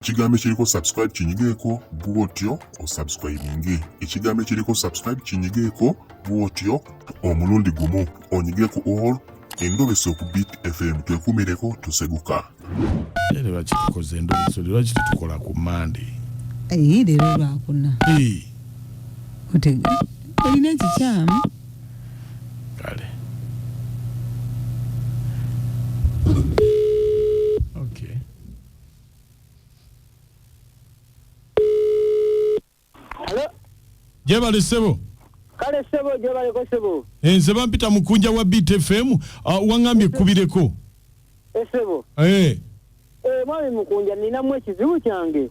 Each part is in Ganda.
Ekigambo ekiriko subscribe kinyigeeko bw'otyo osubscribinge. Ekigambo ekiriko subscribe kinyigeeko bw'otyo omulundi gumu onyige ku all Endobeso ku Beat FM twekumireko tuseguka. Lero bakitukoze Endobeso lero bakitukola ku Monday. Lero lwakuna. Otega. Olina ekikyamu? Kale. Okay. Hello? Jebale sebo. Kale sebo jebale ko sebo. Nze mpita Mukunja wa Beat FM wangambye kubireko. Sebo. Mwami Mukunja nina mwe kizibu kyange.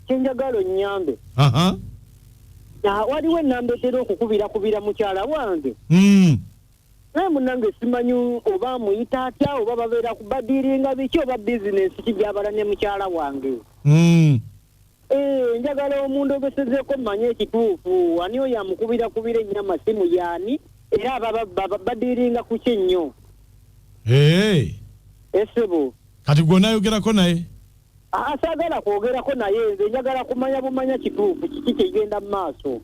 Kinjagalo nyambe. Aha. Waliwo nambe tero okukubira mukyala wange. Naye munange simanyu oba muyita atya oba babeera kubadiringa biki oba business kijabala ne mukyala wange. Njagala omuntu ogesezeeko manye ekituufu ani oyo amukubira ennyama simu yaani era badiringa ku kye nnyo. Esebo. Kati gwe oyogerako naye? Saagala kwogerako naye nze njagala kumanya bumanya kituufu kiki kigenda mu maaso.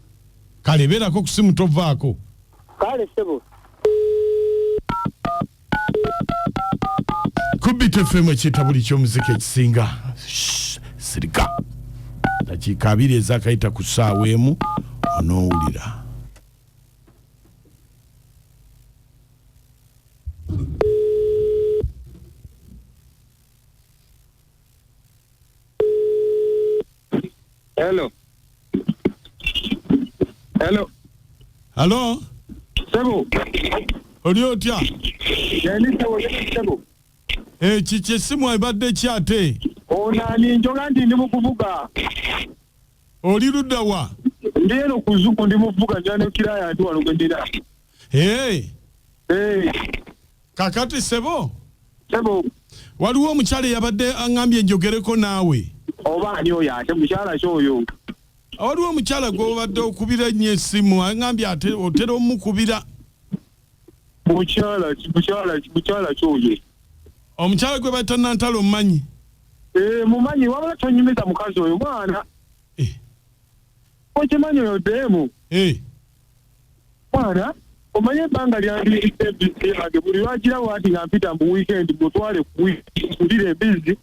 Kale beerako ku simu tovaako. Kale sebo. Ku Beat FM ekyeta buli ky'omuziki ekisinga. Sirika. Dakiika 2 ezakayita ku ssaawa emu onoowulira. Hello. Hello. Hello. Sebo. Oli otya? Sebo. Kiki essimu ebadde kyate? Onani njoga ndi mukuvuga. Oli ludda wa? Ndi eno kuzuku ndi muvuga njane kiraya ndi wano gendera. Kakati sebo? Sebo. Waliwo omukyala yabadde angambye njogereko naawe. Oba ani oyo ate mukyala kyoyo. Waliwo omukyala gw'obadde okubira nnyo essimu angambye ate otera omukubira. Mukyala kyoyo. Omukyala gwe bayita Nantalo omumanyi? Mumanyi wabula tonyumiza mukazi oyo mwana. Okimanyi oyo deemu. Mwana omanye ebbanga lyandi Embizi yange buli lwagirawo ati nga mpita mu weekend mutwale kulira Embizi.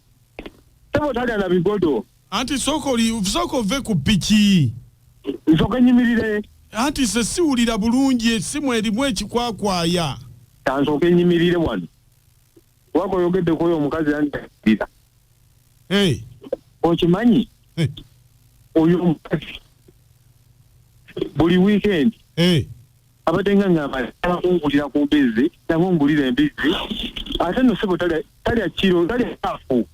Sebo talya na bigodo. Anti soko ove ku piki. Nsooka nyimirire. Anti se siwulira bulungi essimu erimu ekikwakwaya. Kansooka nyimirire wano. Wako oyogedde ku oyo omukazi yandira. Okimanyi? Oyo omukazi buli weekend abadde nga ng'abakungulira ku Mbizi nangungulira Embizi ate no sebo talya kiro talya afu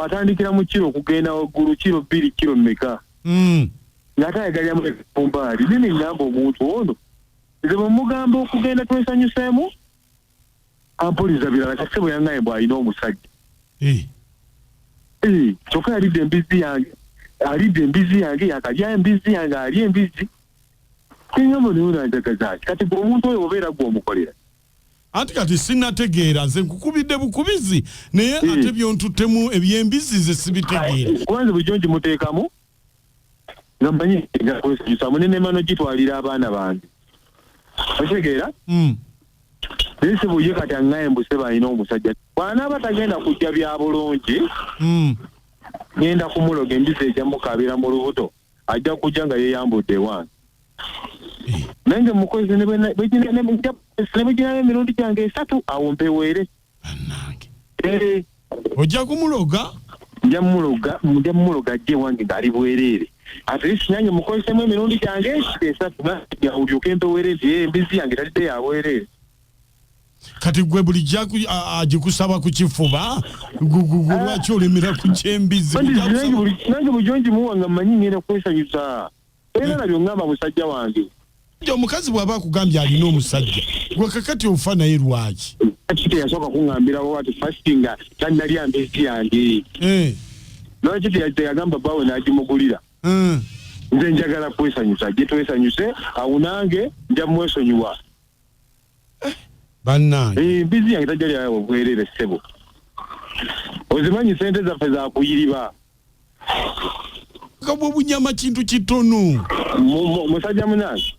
atandikira mu kiro okugenda waggulu kiro 2 kiro mmeka ng'ate ayagaliramu kumbaali nini ngamba omuntu ono nze bwe mugamba okugenda twesanyuseemu ampuliza birala kase bwe yangaye bw'alina omusajja kyokka alidde Embizi yange yakalya Embizi yange ali Embizi kinyambo niyo nanjagazaaki kati gwe omuntu oyo obeera gw'omukolera. Anti kati sinnategeera nze nkukubidde bukubizi naye ate byontuttemu eby'Embizi ze sibitegeera. Kubanze bulijjo nkimuteekamu nga mmanyi nga kwesanyusa munene mano gitwalira abaana bange. Okitegeera? Naye sebo ye kati angaye mbu sebo alina omusajja. Bw'anaaba tagenda kujja bya bulungi ngenda kumuloga Embizi ejja mukaabira mu lubuto ajja kujja nga yeeyambudde wange. Nange mukozi nebweginayo emirundi gyange 3 awo mpeweere. Ojja kumuloga? Nja mumuloga ajje wange ng'ali bwereere. At least nange mukozesemu emirundi gyange 3 olyoke mpeweere nti Embizi yange talidde ya bwereere. Kati gwe bulijja agikusaba ku kifuba lwaki olemera ku ky'Embizi? Nange bulijjo ngimuwa nga mmanyi ngenda kwesanyusa. Era nabyo ngamba musajja wange. Omukazi bw'aba akugambye alina omusajja gwe kakati ofa naye lwaki? Kati yasooka kuŋŋambirawo ati fasiti nga tannalya Embizi yange. Lwaki teyagamba bbaawe n'agimugulira? Nze njagala kwesanyusa gye twesanyuse awo nange nja mwesonyiwa. Bannange Embizi yange tajja lyawo bwereere ssebo. Ozimanyi sente zaffe za kuyiriba. Kabwo bunyama kintu kitono. Musajja munange.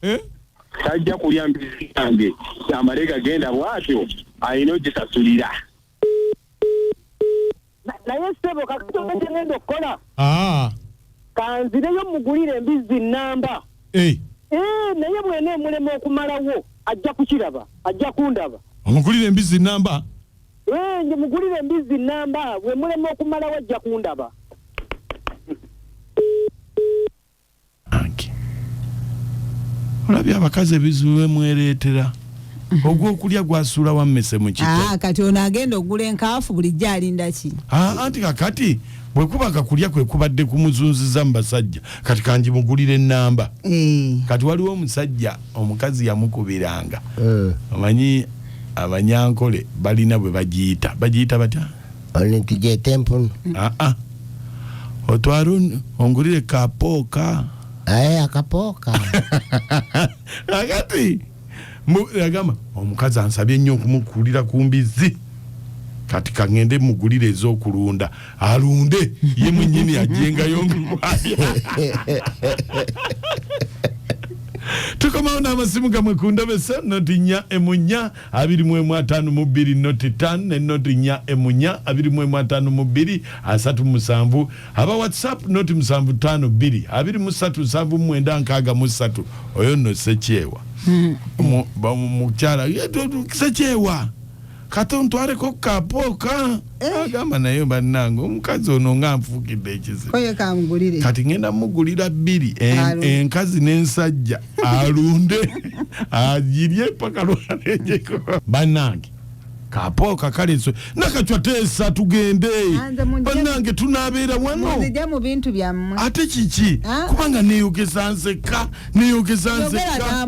Tajja kulya mbisi yange. Amarega genda bwatyo ayina ogisasulira. Naye ssebo kakitobe ngenda okukola. Kanzireyo mugulire embizi namba. Naye bwene mulema okumalawo ajja kukiraba, ajja kundaba. Omugulire embizi namba? Nje mugulire embizi namba, bwe mulema okumalawo ajja kundaba. Olabye abakazi ebizibu mwereetera. Ogw'okulya gwasuula wammese mu kito. Kati ono agenda okugula enkaafu bulijjo alinda ki? Anti kakati bwe kuba kakulya kwe kubadde kumuzunziza mu basajja kati kanji mugulire ennamba. Kati waliwo omusajja omukazi yamukubiranga. Omanyi abanyankole balina bwe bagiyita batya? Olintije tempo. Otwaro ongulire kapooka. Akapooka. Akati yagamba omukazi ansabye nnyo okumukulira ku mbizi. Kati kangende mugulire ez'okulunda alunde ye mwennyini ajengayo. Tukomawo n'amasimu gamwe ku Endobeso noti 4 emunya 252 noti 5 noti 4 emunya 252 377 aba WhatsApp noti 752 237 oyo no sekyewa mukyala yeto sekyewa katontwareko kapooka agamba naye bannange omukazi ono nga nfuukidde ekizibu kati ngenda mugulira 2 enkazi n'ensajja alunde agirye paka lwanejeko bannange kapooka kaleso nakatwateesa tugende bannange tunaabeera wano mu bintu byammwe ate kiki kubanga neeyogeza nseka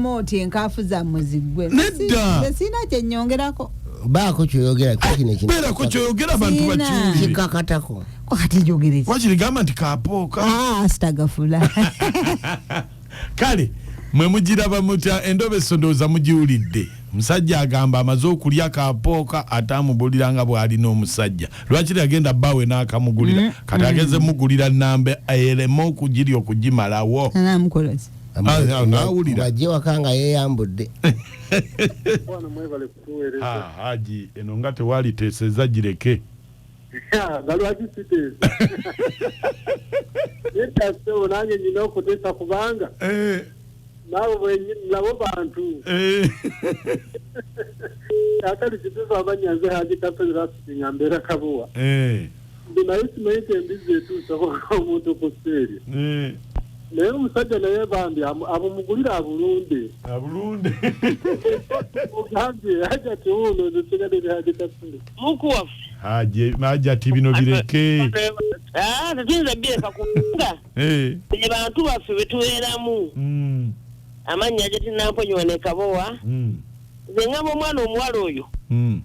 oti enkaafu zammwe ziggwe nedda sina kyennyongerako Bako choyogera kine kine. Bera ko choyogera bantu bachuzi. Chikakatako. Wakati jogereza. Wachirigamba ntikapooka. Astagfirullah. Kale mwe mugira bamutya Endobeso ndoza mujiulidde. Musajja agamba amaze okulya kapooka atamubuliranga bwali n'omusajja. Lwaki agenda bawe n'akamugulira. Kati ageze mugulira nambe ayelemo okugiri okugimalawo. Namukolazi. Nawulira baje wakanga yeyambudde. Bwana mwebale kutuweereza. Haji eno nga tewali teeseza gireke. Galwaki siteeza. Yetasewo nange nyina okuteesa kubanga. Nabo bantu. Akali kituza abanyanze haji kapera singa mbera kabuwa. Ndinayo simayite embizi etuusa ko omuntu kuseeri. Naye omusajja naye bambi abumugulira abulunde. Ogambe haja tuuno ntugadde haja kapera. Mukuwafu. Haja tibino bireke. Tetuyinza bireka kubanga. Bantu baffe betubeeramu. Amannya ajati namponyiwa ne kabowa. Nze ngamba omwana omuwala oyo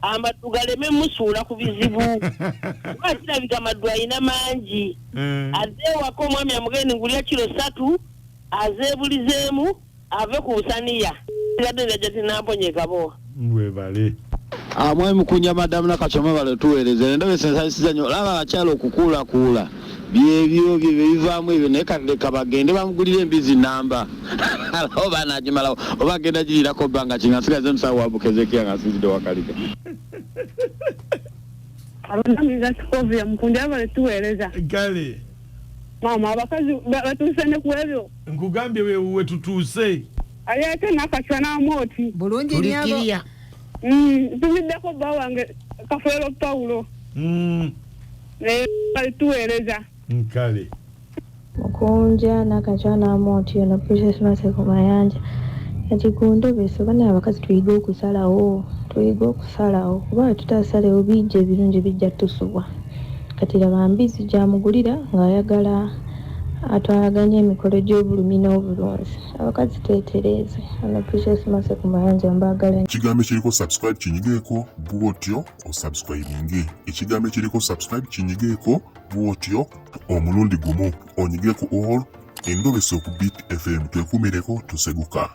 amatu galeme musuula ku bizibu kuba kirabika amaddu alina mangi azeewako omwami amugende ngulira kilo 3 azeebulizeemu ave ku busaniya gadde ajati namponye kabowa webale mwami Mukunja madamu nakachoma bale tuweereze Endobeso ensanyisiza nnyo olaba abakyala okukuulakuula byebyo bivaamu ebyo naye kati bagende bamugulire embizi namba oba nagimalawo oba agenda girirako bbanga kinasigaze omusawo wabukezekiya nga asinzidde wakalika abandamiza sikovya Mukunja bale tuweereza gale mama abakazi batuuse ne ku ebyo nkugambye wewe tutuuse ali ate nakachwa n'amooti bulungi nyabo tumiddeko bba wange Kafeero Paulo bale tuweereza nkale Mukunja nakachwa n'amooti ono Precious Maseko Mayanja ati ku Endobeso bana abakazi tuyiga okusalawo kuba tutasalewo bijja ebirungi bijja tusubwa kati laba mbizi gyamugulira ng'ayagala atwalaganya emikolo gy'obulumi n'obulunzi abakazi twetereeze ono Precious Maseko Mayanja mbagala ekigambo ekiriko subscribe kinyigeeko bwotyo osubscribinge ekigambo ekiriko subscribe kinyigeeko bwotyo omulundi gumu onyige ku all Endobeso ku Beat FM twekumireko tuseguka